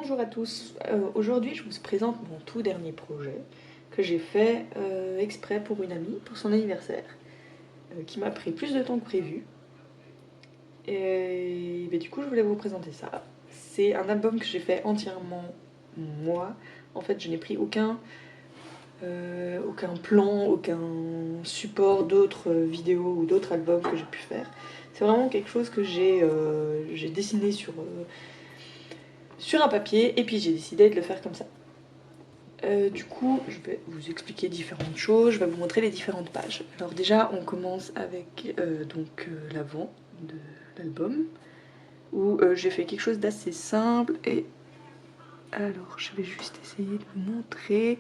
Bonjour à tous, aujourd'hui je vous présente mon tout dernier projet que j'ai fait exprès pour une amie, pour son anniversaire, qui m'a pris plus de temps que prévu. Et du coup je voulais vous présenter ça. C'est un album que j'ai fait entièrement moi. En fait je n'ai pris aucun plan, aucun support d'autres vidéos ou d'autres albums que j'ai pu faire. C'est vraiment quelque chose que j'ai dessiné sur un papier et puis j'ai décidé de le faire comme ça. Du coup, je vais vous expliquer différentes choses, je vais vous montrer les différentes pages. Alors déjà, on commence avec l'avant de l'album, où j'ai fait quelque chose d'assez simple. Et alors, je vais juste essayer de vous montrer.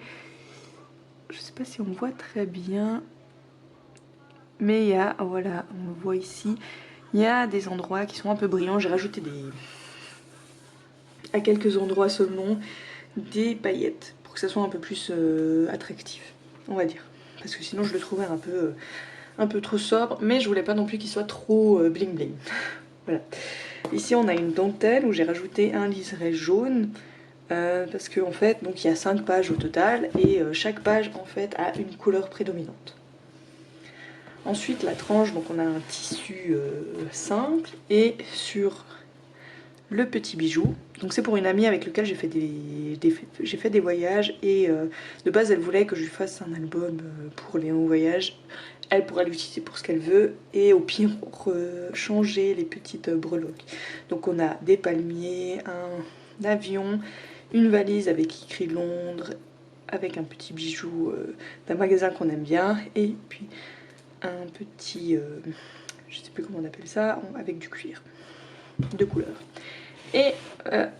Je sais pas si on voit très bien, mais il y a, voilà, on le voit ici, il y a des endroits qui sont un peu brillants. J'ai rajouté à quelques endroits seulement des paillettes pour que ça soit un peu plus attractif, on va dire, parce que sinon je le trouvais un peu trop sobre, mais je voulais pas non plus qu'il soit trop bling bling. Voilà. Ici on a une dentelle où j'ai rajouté un liseré jaune parce qu'en fait donc il y a 5 pages au total et chaque page en fait a une couleur prédominante. Ensuite la tranche, donc on a un tissu simple, et sur le petit bijou, donc c'est pour une amie avec laquelle j'ai fait des voyages, et de base elle voulait que je lui fasse un album pour les voyages. Elle pourra l'utiliser pour ce qu'elle veut, et au pire changer les petites breloques. Donc on a des palmiers, un avion, une valise avec écrit Londres, avec un petit bijou d'un magasin qu'on aime bien, et puis un petit, je sais plus comment on appelle ça, avec du cuir de couleur. Et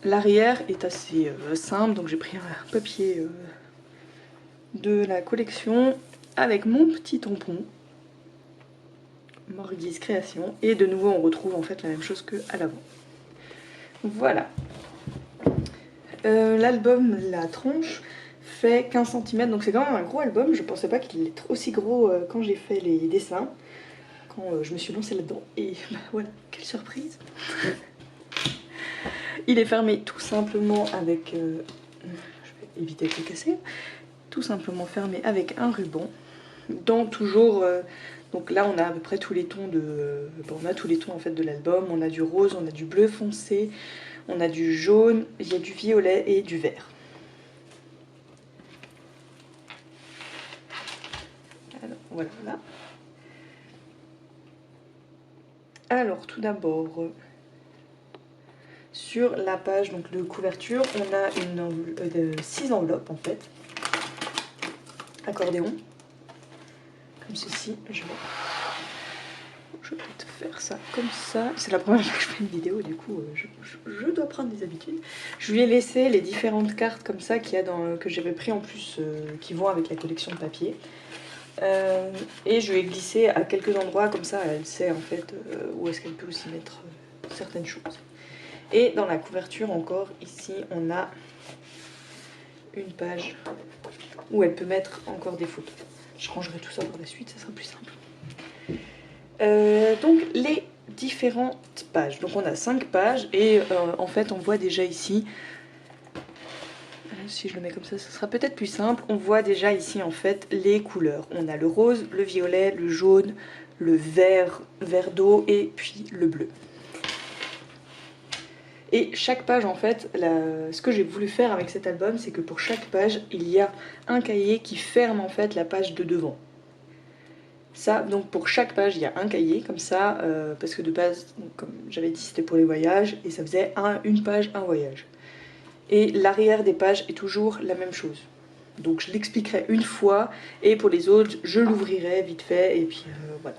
l'arrière est assez simple, donc j'ai pris un papier de la collection avec mon petit tampon, Morgis Création, et de nouveau on retrouve en fait la même chose qu'à l'avant. Voilà. L'album La Tronche fait 15 cm, donc c'est quand même un gros album. Je pensais pas qu'il était aussi gros quand j'ai fait les dessins, quand je me suis lancée là-dedans, et bah voilà, quelle surprise. Il est fermé tout simplement avec, je vais éviter de le casser, tout simplement fermé avec un ruban, dans toujours, donc là on a à peu près tous les tons on a tous les tons en fait de l'album. On a du rose, on a du bleu foncé, on a du jaune, il y a du violet et du vert. Alors voilà. Alors tout d'abord, sur la page donc de couverture, on a 6 enveloppes en fait, accordéon, comme ceci. Je vais peut-être faire ça comme ça. C'est la première fois que je fais une vidéo, du coup je dois prendre des habitudes. Je lui ai laissé les différentes cartes comme ça qu'il y a que j'avais pris en plus, qui vont avec la collection de papier. Et je lui ai glissé à quelques endroits, comme ça elle sait en fait où est-ce qu'elle peut aussi mettre certaines choses. Et dans la couverture encore, ici on a une page où elle peut mettre encore des photos. Je rangerai tout ça pour la suite, ça sera plus simple. Donc les différentes pages, donc on a 5 pages, et en fait on voit déjà ici, si je le mets comme ça sera peut-être plus simple, on voit déjà ici en fait les couleurs. On a le rose, le violet, le jaune, le vert d'eau et puis le bleu. Et chaque page en fait, ce que j'ai voulu faire avec cet album, c'est que pour chaque page il y a un cahier qui ferme en fait la page de devant. Ça, donc pour chaque page il y a un cahier comme ça, parce que de base, donc, comme j'avais dit, c'était pour les voyages, et ça faisait une page, un voyage. Et l'arrière des pages est toujours la même chose. Donc je l'expliquerai une fois, et pour les autres je l'ouvrirai vite fait, et puis voilà.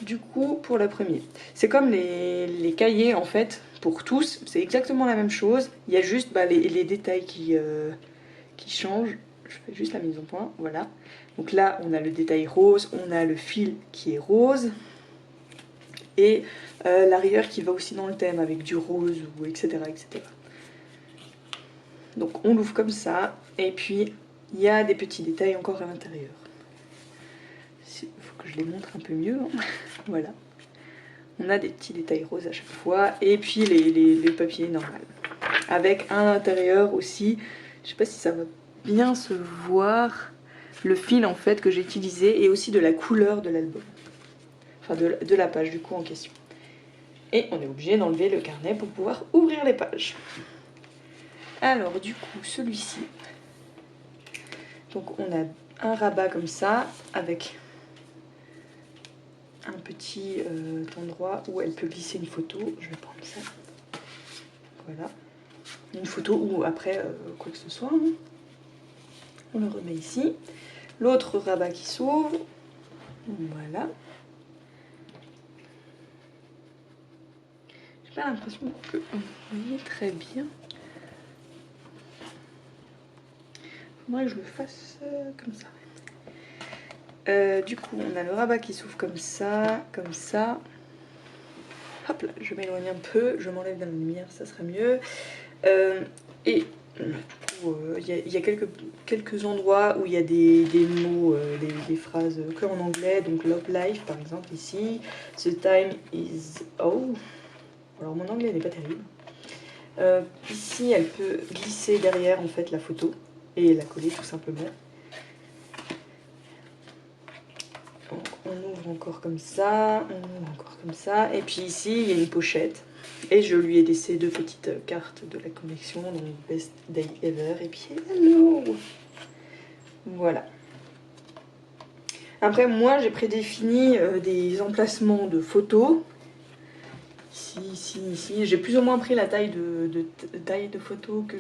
Du coup, pour la première, c'est comme les cahiers en fait, pour tous, c'est exactement la même chose. Il y a juste les détails qui changent. Je fais juste la mise au point, voilà. Donc là, on a le détail rose, on a le fil qui est rose, et l'arrière qui va aussi dans le thème avec du rose, ou etc., etc. Donc on l'ouvre comme ça, et puis il y a des petits détails encore à l'intérieur. Il faut que je les montre un peu mieux, hein. Voilà. On a des petits détails roses à chaque fois, et puis les papiers normaux. avec à l'intérieur aussi, je sais pas si ça va bien se voir, le fil en fait que j'ai utilisé et aussi de la couleur de l'album, enfin de la page du coup en question. Et on est obligé d'enlever le carnet pour pouvoir ouvrir les pages. Alors du coup celui-ci, donc on a un rabat comme ça avec un petit endroit où elle peut glisser une photo. Je vais prendre ça. Voilà. Une photo ou après quoi que ce soit. Hein. On le remet ici. L'autre rabat qui s'ouvre. Voilà. J'ai pas l'impression que vous voyez très bien. Faudrait que je le fasse comme ça. Du coup, on a le rabat qui s'ouvre comme ça, comme ça. Hop là, je m'éloigne un peu, je m'enlève de la lumière, ça sera mieux. Et du coup, il y a quelques endroits où il y a des mots, des phrases que en anglais. Donc Love Life par exemple ici. The time is... Oh, alors mon anglais n'est pas terrible. Ici, elle peut glisser derrière en fait la photo et la coller tout simplement. Donc, on ouvre encore comme ça, on ouvre encore comme ça. Et puis ici, il y a une pochette. Et je lui ai laissé 2 petites cartes de la collection, donc Best Day Ever et puis Hello. Voilà. Après, moi, j'ai prédéfini des emplacements de photos. Ici, ici, ici. J'ai plus ou moins pris la taille de photos que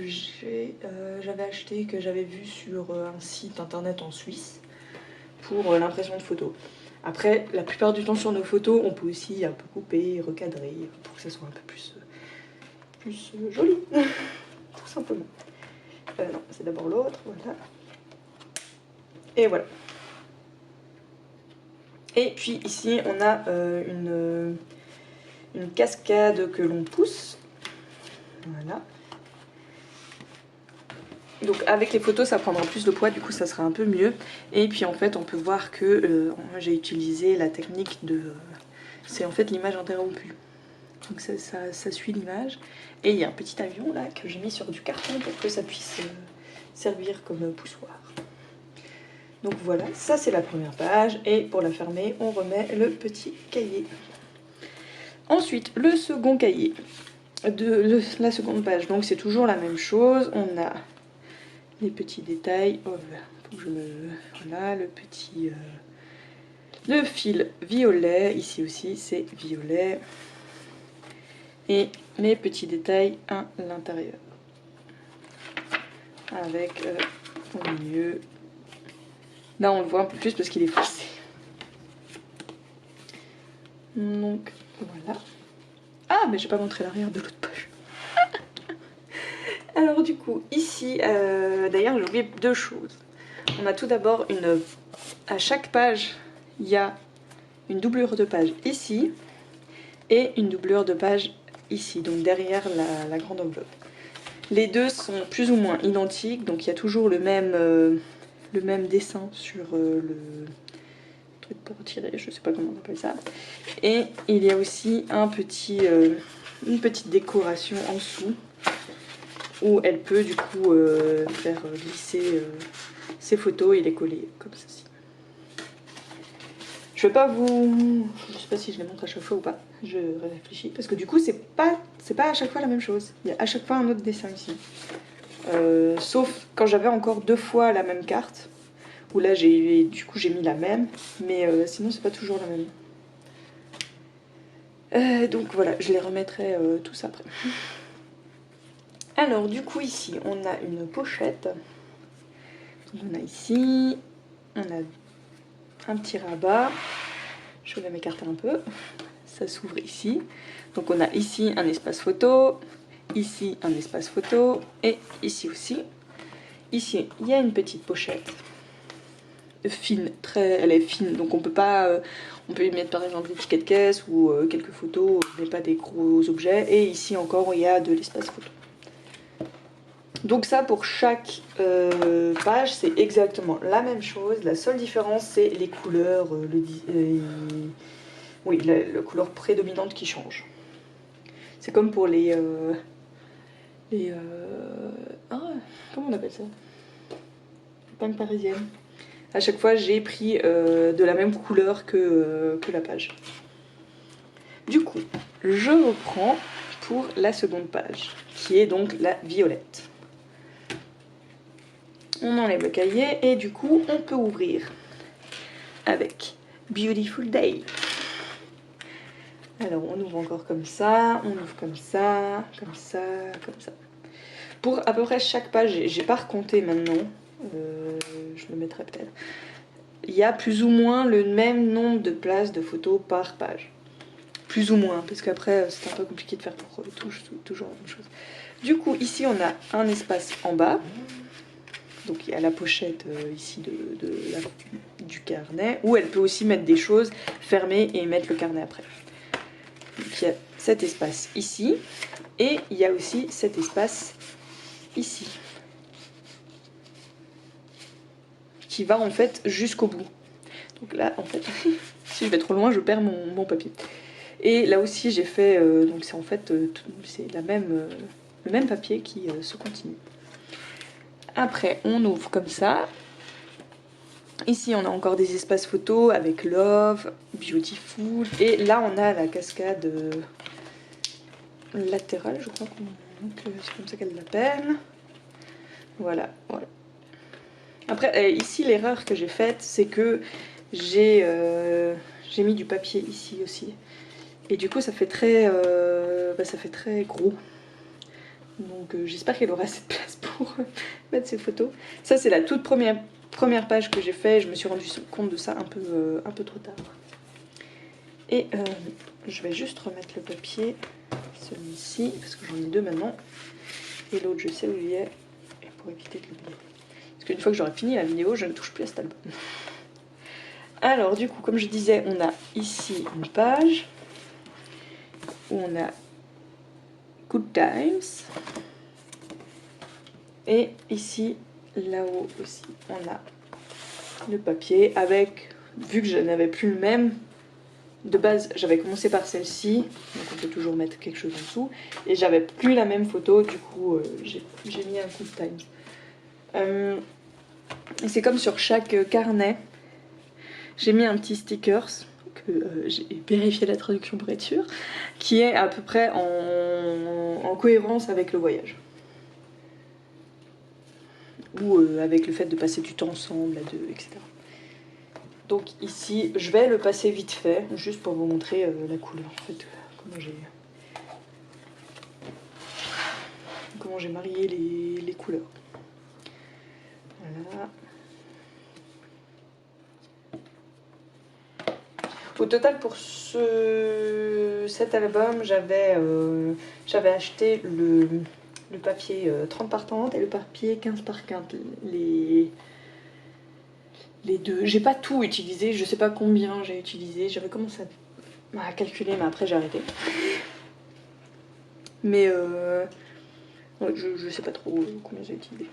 j'avais acheté, que j'avais vu sur un site internet en Suisse pour l'impression de photos. Après, la plupart du temps sur nos photos, on peut aussi un peu couper, recadrer pour que ça soit un peu plus joli, tout simplement. Non, c'est d'abord l'autre, voilà. Et voilà. Et puis ici, on a une cascade que l'on pousse. Voilà. Donc avec les photos, ça prendra plus de poids, du coup ça sera un peu mieux. Et puis en fait, on peut voir que j'ai utilisé la technique de... c'est en fait l'image interrompue. Donc ça suit l'image. Et il y a un petit avion là que j'ai mis sur du carton pour que ça puisse servir comme poussoir. Donc voilà, ça c'est la première page. Et pour la fermer, on remet le petit cahier. Ensuite, le second cahier de la seconde page. Donc c'est toujours la même chose. On a les petits détails. Oh là, faut que je me... Voilà, le petit... le fil violet. Ici aussi, c'est violet. Et mes petits détails à l'intérieur. Avec au milieu. Là, on le voit un peu plus parce qu'il est foncé. Donc, voilà. Ah, mais j'ai pas montré l'arrière de l'autre page. Alors du coup, ici, d'ailleurs, j'ai oublié 2 choses. On a tout d'abord une... À chaque page, il y a une doublure de page ici et une doublure de page ici, donc derrière la grande enveloppe. Les deux sont plus ou moins identiques, donc il y a toujours le même dessin sur le truc pour tirer, je sais pas comment on appelle ça. Et il y a aussi une petite décoration en dessous où elle peut du coup faire glisser ses photos et les coller comme ceci. Je vais pas vous... Je sais pas si je les montre à chaque fois ou pas, je réfléchis, parce que du coup c'est pas à chaque fois la même chose. Il y a à chaque fois un autre dessin ici. Sauf quand j'avais encore 2 fois la même carte, où là j'ai mis la même, mais sinon c'est pas toujours la même. Donc voilà, je les remettrai tous après. Alors du coup ici on a une pochette. Donc, on a ici, on a un petit rabat. Je vais m'écarter un peu. Ça s'ouvre ici. Donc on a ici un espace photo, ici un espace photo et ici aussi. Ici il y a une petite pochette fine, elle est fine, donc on peut y mettre par exemple des tickets de caisse ou quelques photos, mais pas des gros objets. Et ici encore il y a de l'espace photo. Donc ça pour chaque page c'est exactement la même chose. La seule différence c'est les couleurs, la couleur prédominante qui change. C'est comme pour les comment on appelle ça? Épingle parisienne. À chaque fois j'ai pris de la même couleur que la page. Du coup, je reprends pour la seconde page, qui est donc la violette. On enlève le cahier et du coup on peut ouvrir avec Beautiful Day. Alors on ouvre encore comme ça, on ouvre comme ça, comme ça, comme ça. Pour à peu près chaque page, j'ai pas recompté maintenant, je le mettrai peut-être. Il y a plus ou moins le même nombre de places de photos par page. Plus ou moins, parce qu'après c'est un peu compliqué de faire pour toujours la même chose. Du coup ici on a un espace en bas. Donc il y a la pochette ici du carnet, où elle peut aussi mettre des choses, fermer et mettre le carnet après. Donc il y a cet espace ici, et il y a aussi cet espace ici, qui va en fait jusqu'au bout. Donc là en fait, si je vais trop loin, je perds mon papier. Et là aussi j'ai fait, donc c'est en fait c'est le même papier qui se continue. Après on ouvre comme ça. Ici, on a encore des espaces photos avec Love, Beautiful. Et là, on a la cascade latérale, je crois que c'est comme ça qu'elle l'appelle. Voilà, voilà. Après, ici, l'erreur que j'ai faite, c'est que j'ai mis du papier ici aussi. Et du coup, ça fait très gros. Donc, j'espère qu'elle aura assez de place pour mettre ses photos. Ça, c'est la toute première page que j'ai fait. Je me suis rendu compte de ça un peu trop tard. Et je vais juste remettre le papier, celui-ci, parce que j'en ai deux maintenant. Et l'autre, je sais où il est, et pour éviter de l'oublier. Parce qu'une fois que j'aurai fini la vidéo, je ne touche plus à cet album. Alors, du coup, comme je disais, on a ici une page où on a Good Times. Et ici, là-haut aussi, on a le papier avec, vu que je n'avais plus le même, de base j'avais commencé par celle-ci, donc on peut toujours mettre quelque chose en dessous, et j'avais plus la même photo, du coup j'ai mis un Good Times. Et c'est comme sur chaque carnet, j'ai mis un petit stickers, que j'ai vérifié la traduction pour être sûre, qui est à peu près en cohérence avec le voyage. Ou avec le fait de passer du temps ensemble, à deux, etc. Donc ici, je vais le passer vite fait, juste pour vous montrer la couleur, en fait, comment j'ai marié les couleurs. Voilà. Au total, pour cet album, j'avais acheté le papier 30 par 30 et le papier 15 par 15. Les deux. J'ai pas tout utilisé, je sais pas combien j'ai utilisé. J'avais commencé à calculer, mais après j'ai arrêté. Mais ouais, je sais pas trop combien j'ai utilisé.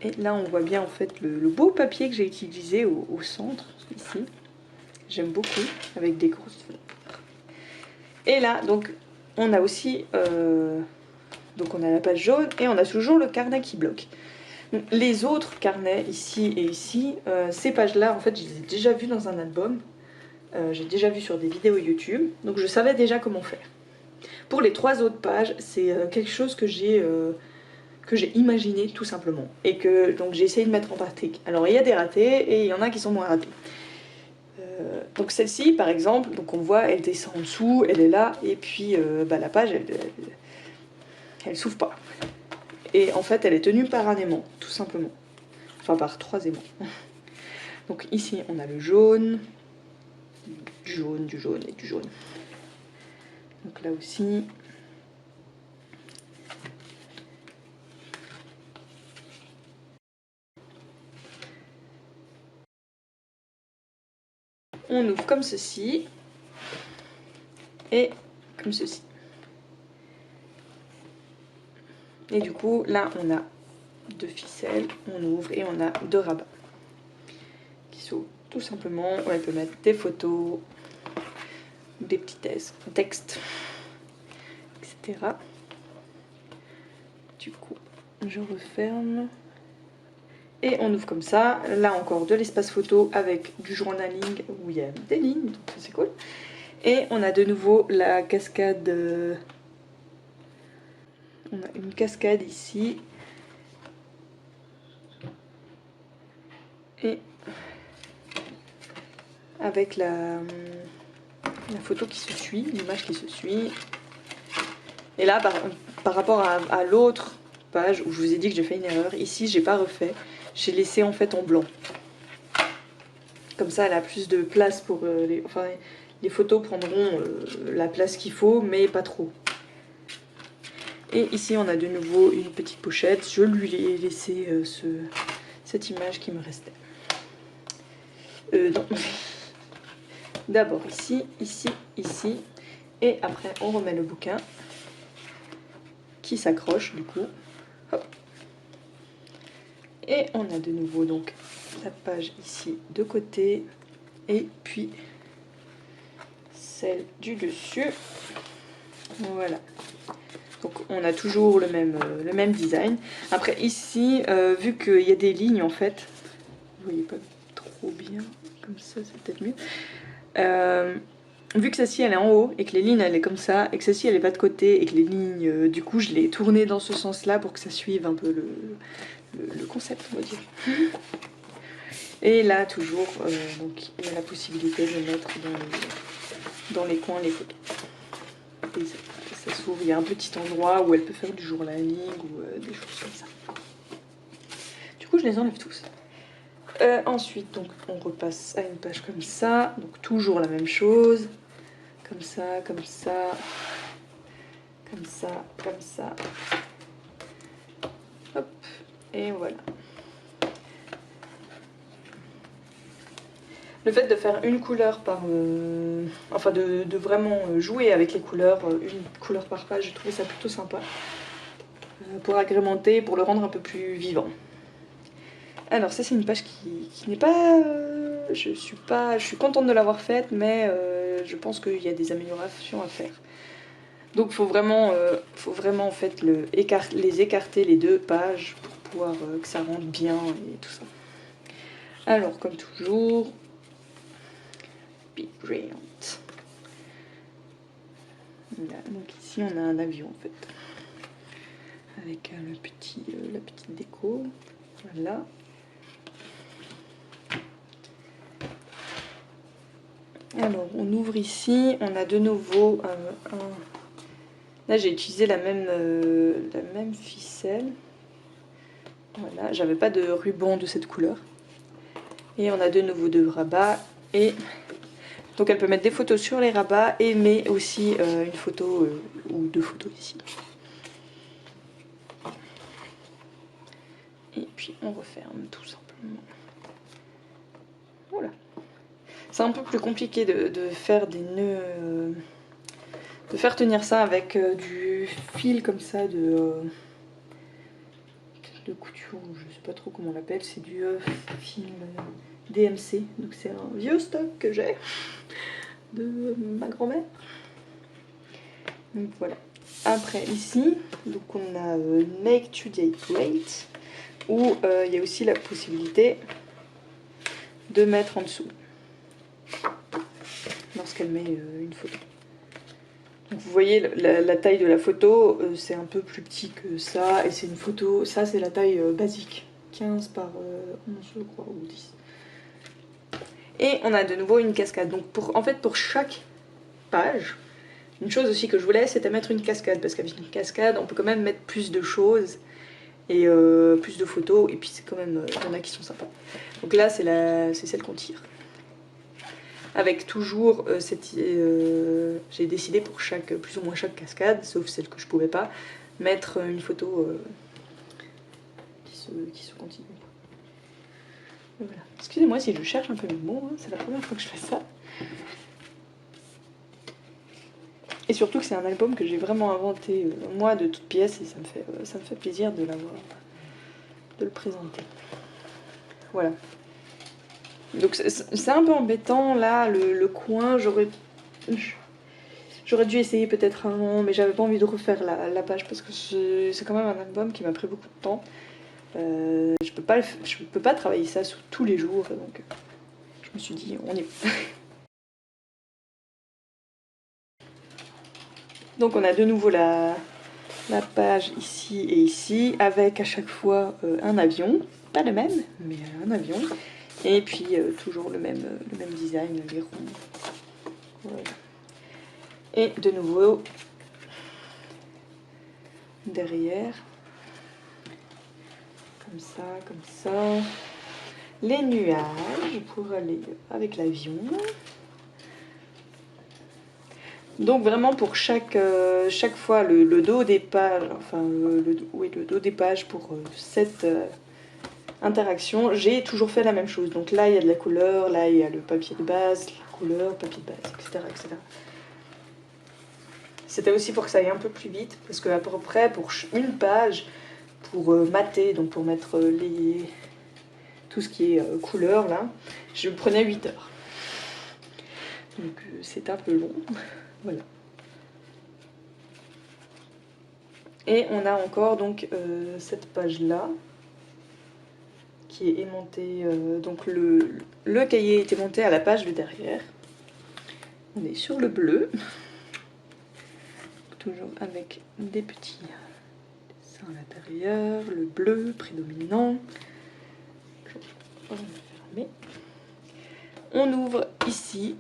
Et là, on voit bien en fait le beau papier que j'ai utilisé au centre, ici. J'aime beaucoup, avec des grosses fleurs. Et là, donc, on a aussi donc on a la page jaune et on a toujours le carnet qui bloque. Donc, les autres carnets, ici et ici, ces pages-là, en fait, je les ai déjà vues dans un album. J'ai déjà vu sur des vidéos YouTube, donc je savais déjà comment faire. Pour les 3 autres pages, c'est quelque chose que j'ai imaginé tout simplement et que donc j'ai essayé de mettre en pratique. Alors il y a des ratés et il y en a qui sont moins ratés. Donc celle-ci par exemple, donc on voit elle descend en dessous, elle est là et puis la page elle s'ouvre pas. Et en fait elle est tenue par un aimant tout simplement. Enfin par 3 aimants. Donc ici on a le jaune, du jaune, du jaune et du jaune. Donc là aussi. On ouvre comme ceci et comme ceci. Et du coup, là, on a 2 ficelles, on ouvre et on a 2 rabats qui s'ouvrent tout simplement. On peut mettre des photos, des petits textes, etc. Du coup, je referme. Et on ouvre comme ça. Là encore de l'espace photo avec du journaling où il y a des lignes, donc ça c'est cool. Et on a de nouveau la cascade. On a une cascade ici. Et avec la photo qui se suit, l'image qui se suit. Et là, par rapport à l'autre page où je vous ai dit que j'ai fait une erreur, ici j'ai pas refait, j'ai laissé en fait en blanc. Comme ça, elle a plus de place pour les photos prendront la place qu'il faut, mais pas trop. Et ici, on a de nouveau une petite pochette. Je lui ai laissé cette image qui me restait. Non. D'abord ici, ici, ici. Et après, on remet le bouquin qui s'accroche du coup. Hop. Et on a de nouveau donc la page ici de côté. Et puis celle du dessus. Voilà. Donc on a toujours le même design. Après ici, vu qu'il y a des lignes en fait, vous voyez pas trop bien, comme ça c'est peut-être mieux. Vu que celle-ci elle est en haut et que les lignes elle est comme ça et que celle-ci elle est pas de côté et que les lignes, du coup je l'ai tournée dans ce sens-là pour que ça suive un peu le concept on va dire. Et là toujours, donc il y a la possibilité de mettre dans les coins les photos. Et ça s'ouvre, il y a un petit endroit où elle peut faire du journaling ou des choses comme ça. Du coup je les enlève tous. Ensuite donc on repasse à une page comme ça, donc toujours la même chose, comme ça, comme ça, comme ça, comme ça. Hop, et voilà. Le fait de faire une couleur par... enfin de vraiment jouer avec les couleurs, une couleur par page, j'ai trouvé ça plutôt sympa. Pour agrémenter, pour le rendre un peu plus vivant. Alors ça c'est une page qui n'est pas... je suis contente de l'avoir faite, mais je pense qu'il y a des améliorations à faire. Donc faut vraiment en fait les écarter les deux pages pour pouvoir que ça rentre bien et tout ça. Alors comme toujours... Be brilliant. Là, donc ici on a un avion en fait, avec la petite déco, voilà. Alors on ouvre ici, on a de nouveau là j'ai utilisé la même ficelle, voilà, j'avais pas de ruban de cette couleur. Et on a de nouveau deux rabats et... Donc elle peut mettre des photos sur les rabats et met aussi une photo ou deux photos ici. Et puis on referme tout simplement. Voilà. C'est un peu plus compliqué de faire des nœuds, de faire tenir ça avec du fil comme ça de couture, je sais pas trop comment on l'appelle, c'est du fil DMC, donc c'est un vieux stock que j'ai de ma grand-mère. Donc voilà. Après ici, donc on a Make Today Great, où il y a aussi la possibilité de mettre en dessous lorsqu'elle met une photo. Donc vous voyez la taille de la photo, c'est un peu plus petit que ça, et c'est une photo, ça c'est la taille basique, 15 par 11 je crois, ou 10. Et on a de nouveau une cascade, donc en fait pour chaque page, une chose aussi que je voulais, c'était mettre une cascade, parce qu'avec une cascade, on peut quand même mettre plus de choses, et plus de photos, et puis c'est quand même, il y en a qui sont sympas. Donc là, c'est celle qu'on tire. Avec toujours j'ai décidé pour plus ou moins chaque cascade, sauf celle que je pouvais pas, mettre une photo qui se continue. Voilà. Excusez-moi si je cherche un peu mes mots, hein, c'est la première fois que je fais ça. Et surtout que c'est un album que j'ai vraiment inventé moi de toutes pièces et ça me fait plaisir de le présenter. Voilà. Donc c'est un peu embêtant là, le coin, j'aurais J'aurais dû essayer peut-être un an, mais j'avais pas envie de refaire la page parce que c'est quand même un album qui m'a pris beaucoup de temps. Je peux pas travailler ça sur tous les jours, donc je me suis dit on y va. Donc on a de nouveau la page ici et ici, avec à chaque fois un avion, pas le même, mais un avion, et puis toujours le même design, les ronds. Voilà. Et de nouveau derrière, comme ça, les nuages pour aller avec l'avion. Donc vraiment pour chaque fois le dos des pages, enfin le dos des pages pour cette interaction, j'ai toujours fait la même chose. Donc là il y a de la couleur, là il y a le papier de base, la couleur, papier de base, etc. etc. C'était aussi pour que ça aille un peu plus vite, parce qu'à peu près pour une page, pour mater, donc pour mettre tout ce qui est couleur là, je prenais 8 heures. Donc c'est un peu long. Voilà. Et on a encore donc cette page là qui est aimantée, donc le cahier est aimanté à la page de derrière. On est sur le bleu, toujours avec des petits dessins à l'intérieur, le bleu prédominant. On va fermer. On ouvre ici.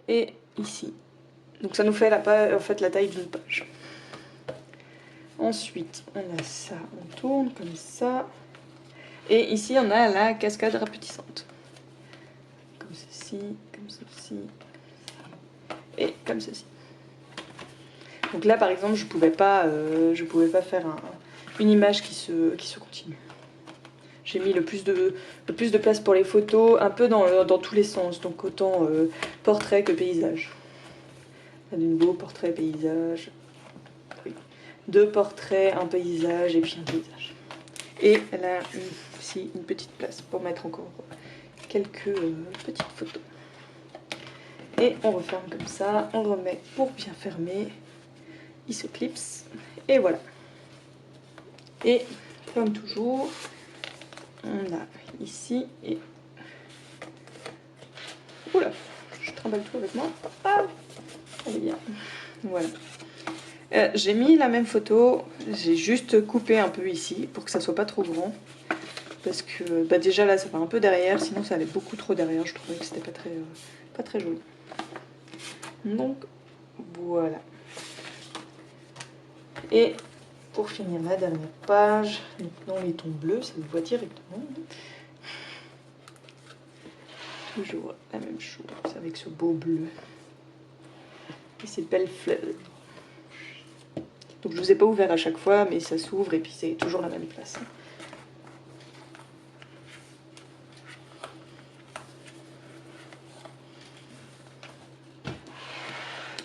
Et ici. Donc ça nous fait en fait la taille d'une page. Ensuite, on a ça, on tourne comme ça. Et ici, on a la cascade rapetissante. Comme ceci, et comme ceci. Donc là, par exemple, je pouvais pas faire une image qui se continue. J'ai mis le plus de place pour les photos, un peu dans tous les sens, donc autant portrait que paysage. De nouveau, portrait, paysage. Oui. 2 portraits, un paysage et puis un paysage. Et elle a aussi une petite place pour mettre encore quelques petites photos. Et on referme comme ça, on remet pour bien fermer. Il se clipse et voilà. Et comme toujours, on a ici et... Oula, je trimballe tout avec moi. Ah, elle est bien. Voilà. J'ai mis la même photo, j'ai juste coupé un peu ici pour que ça soit pas trop grand. Parce que bah déjà là ça va un peu derrière, sinon ça allait beaucoup trop derrière, je trouvais que c'était pas très joli. Donc voilà. Et pour finir la dernière page, dans les tons bleus, ça le voit directement. Toujours la même chose avec ce beau bleu. Et ces belles fleurs. Donc je ne vous ai pas ouvert à chaque fois, mais ça s'ouvre et puis c'est toujours la même place.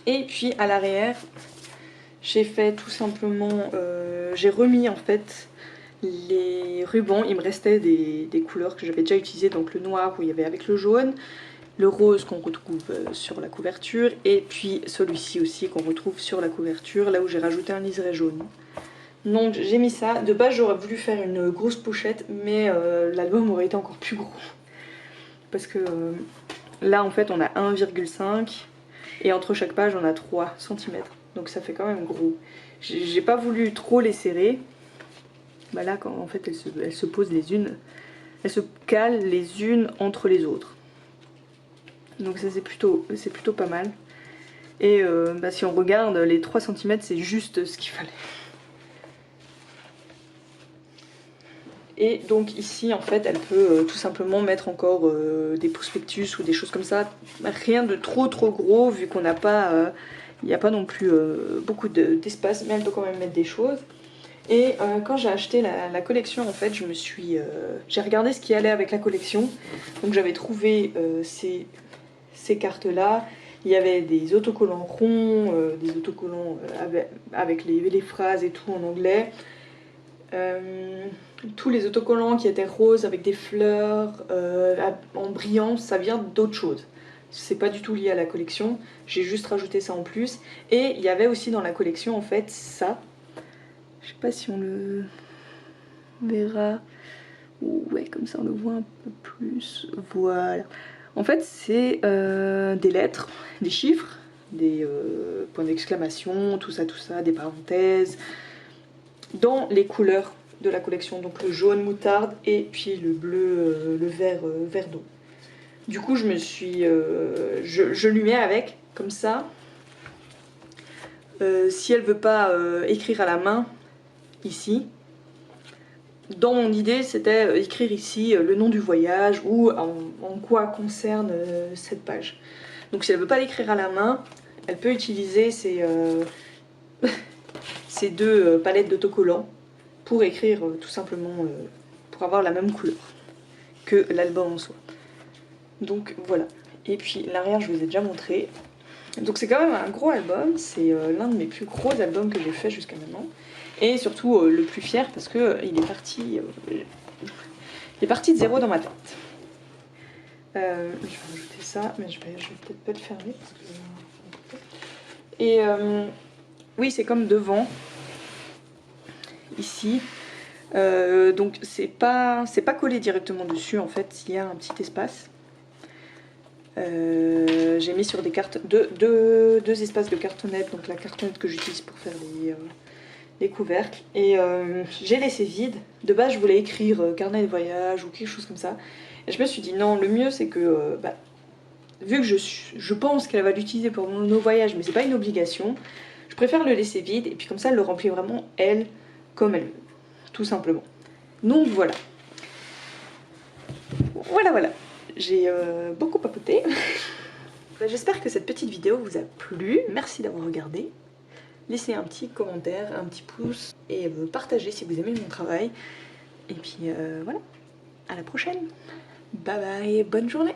Et puis à l'arrière, j'ai fait tout simplement, j'ai remis en fait les rubans. Il me restait des couleurs que j'avais déjà utilisées, donc le noir où il y avait avec le jaune, le rose qu'on retrouve sur la couverture, et puis celui-ci aussi qu'on retrouve sur la couverture, là où j'ai rajouté un liseré jaune. Donc j'ai mis ça. De base j'aurais voulu faire une grosse pochette, mais l'album aurait été encore plus gros. Parce que là en fait on a 1,5 et entre chaque page on a 3 cm. Donc ça fait quand même gros. J'ai pas voulu trop les serrer. Bah là quand en fait elles se posent les unes, elles se calent les unes entre les autres. Donc ça c'est plutôt pas mal. Et bah, si on regarde les 3 cm c'est juste ce qu'il fallait. Et donc ici en fait elle peut tout simplement mettre encore des prospectus ou des choses comme ça. Rien de trop gros vu qu'on n'a pas, il n'y a pas non plus beaucoup d'espace, mais elle peut quand même mettre des choses. Et quand j'ai acheté la collection en fait j'ai regardé ce qui allait avec la collection. Donc j'avais trouvé ces cartes là. Il y avait des autocollants ronds, des autocollants avec les phrases et tout en anglais. Tous les autocollants qui étaient roses avec des fleurs en brillant, ça vient d'autre chose. C'est pas du tout lié à la collection, j'ai juste rajouté ça en plus. Et il y avait aussi dans la collection en fait ça. Je sais pas si on le verra. Ouais, comme ça on le voit un peu plus. Voilà. En fait c'est des lettres, des chiffres, des points d'exclamation, tout ça, des parenthèses, dans les couleurs de la collection. Donc le jaune moutarde et puis le bleu, le vert, vert d'eau. Du coup je me suis... je lui mets avec, comme ça. Si elle veut pas écrire à la main, ici, dans mon idée c'était écrire ici le nom du voyage ou en quoi concerne cette page. Donc si elle veut pas l'écrire à la main, elle peut utiliser ces, ces deux palettes d'autocollants pour écrire tout simplement, pour avoir la même couleur que l'album en soi. Donc voilà. Et puis l'arrière je vous ai déjà montré. Donc c'est quand même un gros album, c'est l'un de mes plus gros albums que j'ai fait jusqu'à maintenant. Et surtout le plus fier parce que il est parti de zéro dans ma tête. Je vais rajouter ça, mais je vais peut-être pas le fermer parce que... Et oui, c'est comme devant, ici. Donc c'est pas collé directement dessus en fait, il y a un petit espace. J'ai mis sur des cartes deux espaces de cartonnette, donc la cartonnette que j'utilise pour faire les couvercles, et j'ai laissé vide. De base je voulais écrire carnet de voyage ou quelque chose comme ça, et je me suis dit non, le mieux c'est que vu que je pense qu'elle va l'utiliser pour nos voyages, mais c'est pas une obligation, je préfère le laisser vide, et puis comme ça elle le remplit vraiment elle comme elle veut, tout simplement. Donc voilà. Voilà. J'ai beaucoup papoté. J'espère que cette petite vidéo vous a plu. Merci d'avoir regardé. Laissez un petit commentaire, un petit pouce et partagez si vous aimez mon travail. Et puis voilà, à la prochaine. Bye bye, bonne journée.